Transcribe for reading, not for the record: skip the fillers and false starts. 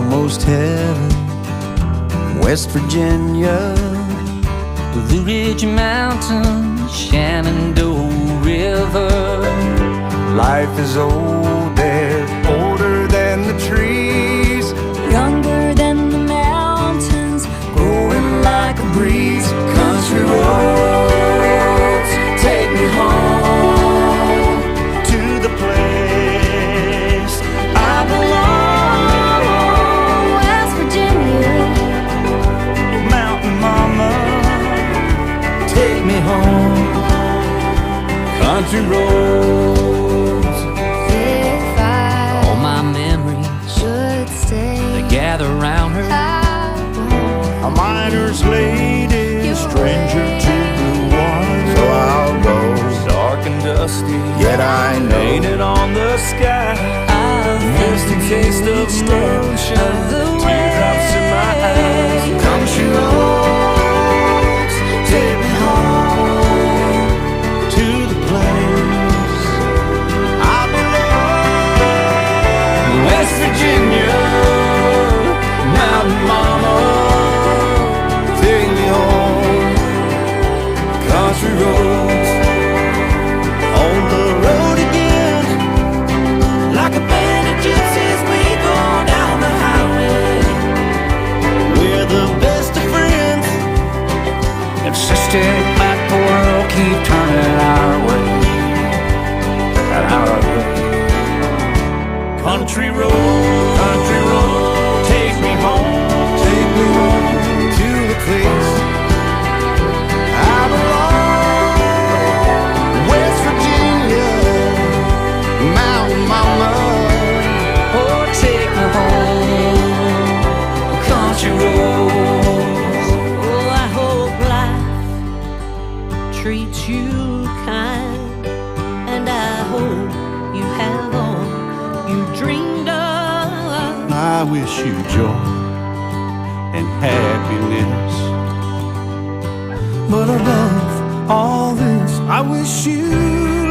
almost heaven. West Virginia, the Blue Ridge Mountains, Shenandoah River. life is old there, older than the trees, younger than the mountains, growing like a breeze. Country roads take me home to the place I belong. West Virginia, Mountain mama, take me home. Country roads, if I All my memories, should stay, they gather around her. a miner's lady, stranger to blue water. So I'll go, Dark and dusty, yet I know painted on the sky. Misty taste of moonshine, teardrops in my eyes. country roads take me home to the place I belong. West Virginia, Mountain mama, take me home. Country roads, on the road again, like a band of gypsies we go down the highway. We're the best of friends, insisting that the world keep turning our way, our way. Country road, take me home to the place I belong. West Virginia, Mountain Mama, oh, take me home. Country roads. Oh, I hope life treats you kind, and I hope you have all you dreamed of. I wish you joy and happiness, but above all this, I wish you